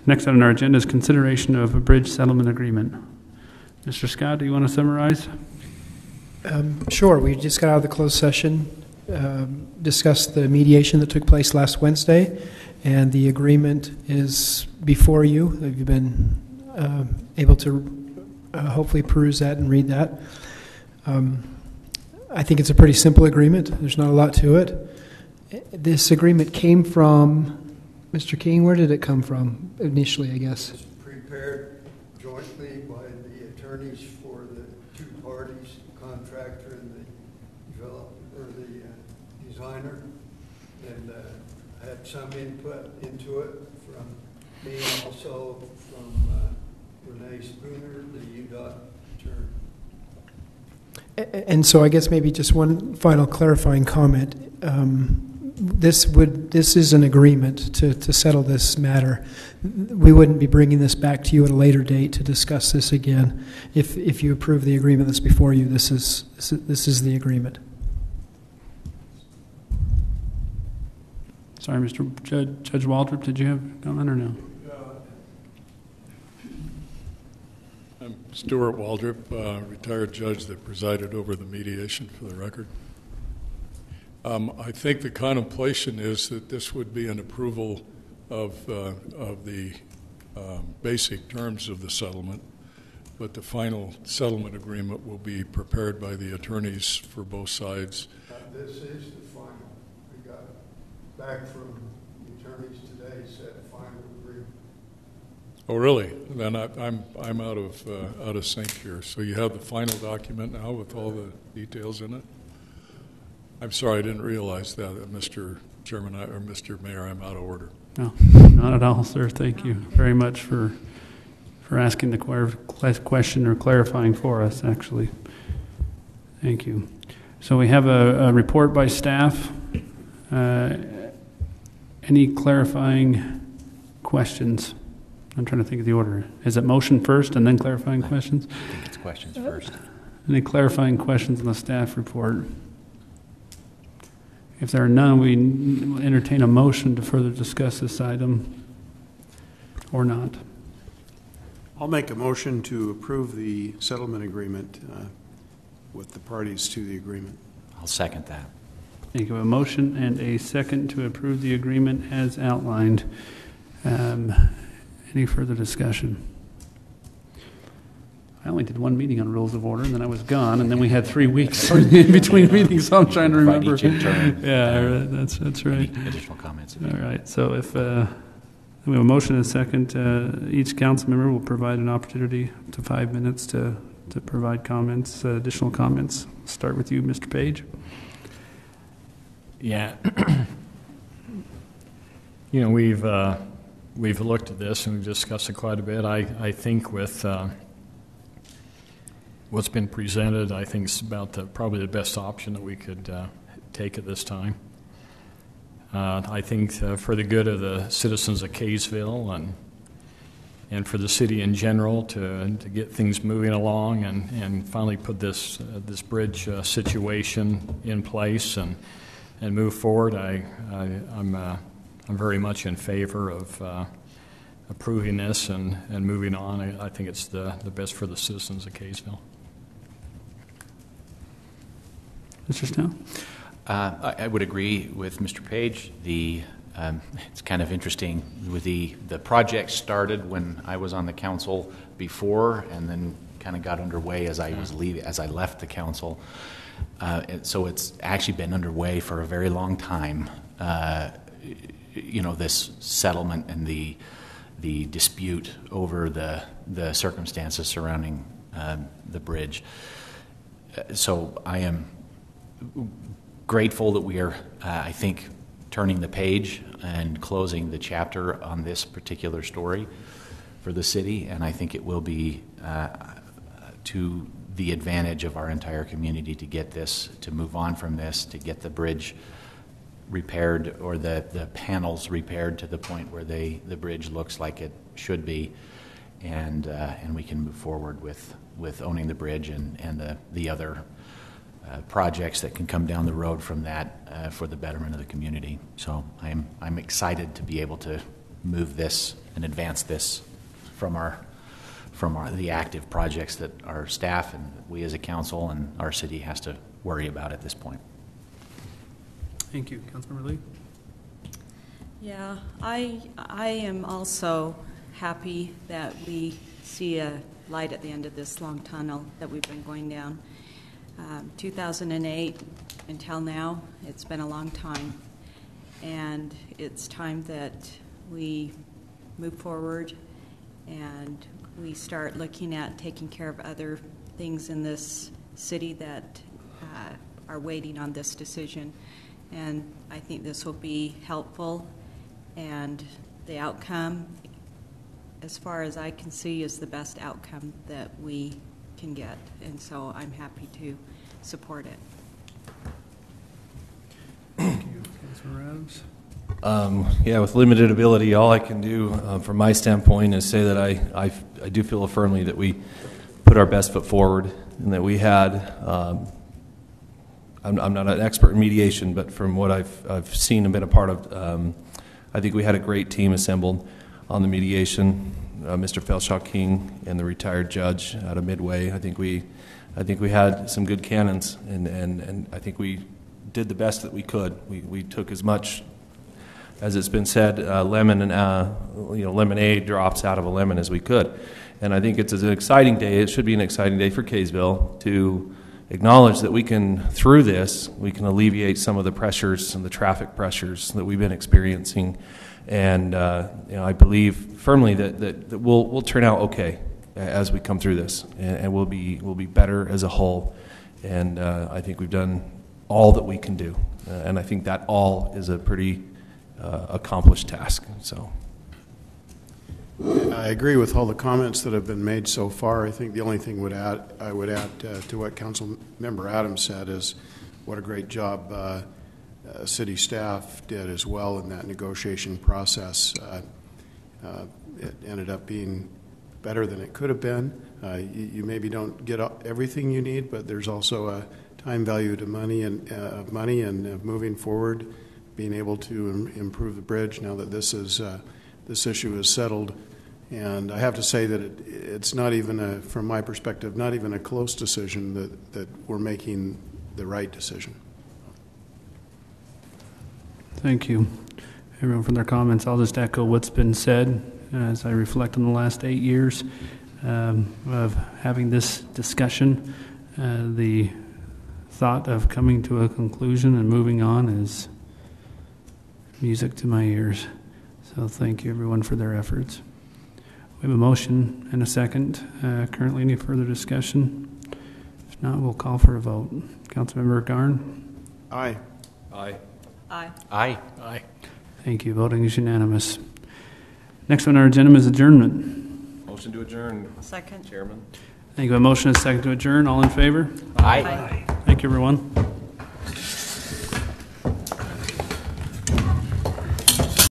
Next on our agenda is consideration of a bridge settlement agreement. Mr. Scott, do you want to summarize? Sure. We just got out of the closed session, discussed the mediation that took place last Wednesday, and the agreement is before you. You've been able to hopefully peruse that and read that. I think it's a pretty simple agreement. There's not a lot to it. This agreement came from, Mr. King, where did it come from initially, I guess? It was prepared jointly by the attorneys for the two parties, the contractor and the developer, or the designer, and had some input into it from me and also from Renee Spooner, the UDOT attorney. And so I guess maybe just one final clarifying comment. This is an agreement to settle this matter. We wouldn't be bringing this back to you at a later date to discuss this again. If you approve the agreement that's before you, this is the agreement. Sorry, Mr. Judge Waldrop, did you have a comment or no? I'm Stuart Waldrop, retired judge that presided over the mediation, for the record. I think the contemplation is that this would be an approval of the basic terms of the settlement, but the final settlement agreement will be prepared by the attorneys for both sides. This is the final. We got it back from the attorneys today, said final agreement. Oh, really? Then I'm out of sync here. So you have the final document now with all the details in it? I'm sorry, I didn't realize that, Mr. Chairman or Mr. Mayor. I'm out of order. No, not at all, sir. Thank you very much for asking the question or clarifying for us, actually. Thank you. So we have a report by staff. Any clarifying questions? I'm trying to think of the order. Is it motion first and then clarifying questions? I think it's questions first. Any clarifying questions on the staff report? If there are none, we entertain a motion to further discuss this item or not. I'll make a motion to approve the settlement agreement with the parties to the agreement. I'll second that. Thank you. A motion and a second to approve the agreement as outlined. Any further discussion? I only did one meeting on rules of order, and then I was gone, and then we had 3 weeks in between meetings, so I'm trying to remember. Yeah, that's right. Any additional comments? All right, so if we have a motion and a second, each council member will provide an opportunity to 5 minutes to provide comments, additional comments. Start with you, Mr. Page. Yeah. We've looked at this and we've discussed it quite a bit. I think with what's been presented, I think it's about probably the best option that we could take at this time. I think for the good of the citizens of Kaysville and for the city in general to get things moving along and finally put this bridge situation in place and move forward, I'm very much in favor of approving this and moving on. I think it's the best for the citizens of Kaysville. Mr. Snow? I would agree with Mr. Page. It's kind of interesting with the project started when I was on the council before, and then kind of got underway as I left the council. So it's actually been underway for a very long time. This settlement and the dispute over the circumstances surrounding the bridge. So I am grateful that we are, I think, turning the page and closing the chapter on this particular story for the city, and I think it will be to the advantage of our entire community to get this, to move on from this, to get the bridge repaired or the panels repaired to the point where the bridge looks like it should be, and we can move forward with owning the bridge and the other projects that can come down the road from that for the betterment of the community. So I'm excited to be able to move this and advance this from the active projects that our staff and we as a council and our city has to worry about at this point. Thank you. Councilmember Lee? Yeah, I am also happy that we see a light at the end of this long tunnel that we've been going down. 2008 until now, it's been a long time, and it's time that we move forward and we start looking at taking care of other things in this city that are waiting on this decision. And I think this will be helpful, and the outcome, as far as I can see, is the best outcome that we can get. And so I'm happy to support it. Thank you. Councilmember Adams? Yeah, with limited ability, all I can do from my standpoint is say that I do feel firmly that we put our best foot forward, and that we had, I'm not an expert in mediation, but from what I've seen and been a part of, I think we had a great team assembled on the mediation. Mr. Felshaw King and the retired judge out of Midway. I think we had some good cannons, and I think we did the best that we could. We took as much, as it's been said, lemonade drops out of a lemon as we could. And I think it's an exciting day. It should be an exciting day for Kaysville to acknowledge that we can, through this, we can alleviate some of the pressures and the traffic pressures that we've been experiencing. And I believe firmly that we'll turn out okay as we come through this, and we'll be better as a whole. And I think we've done all that we can do, and I think that all is a pretty accomplished task. So I agree with all the comments that have been made so far. I think the only thing I would add to what Councilmember Adams said is what a great job city staff did as well in that negotiation process. It ended up being better than it could have been. You maybe don't get everything you need, but there's also a time value to money and moving forward, being able to improve the bridge now that this issue is settled. And I have to say that it's not even from my perspective, not even a close decision that we're making the right decision. Thank you, everyone, for their comments. I'll just echo what's been said as I reflect on the last 8 years of having this discussion. The thought of coming to a conclusion and moving on is music to my ears. So thank you, everyone, for their efforts. We have a motion and a second. Currently, any further discussion? If not, we'll call for a vote. Councilmember Garn? Aye. Aye. Aye. Aye. Aye. Thank you. Voting is unanimous. Next on our agenda is adjournment. Motion to adjourn, Second. Chairman. Thank you. A motion and a second to adjourn. All in favor? Aye. Thank you, everyone.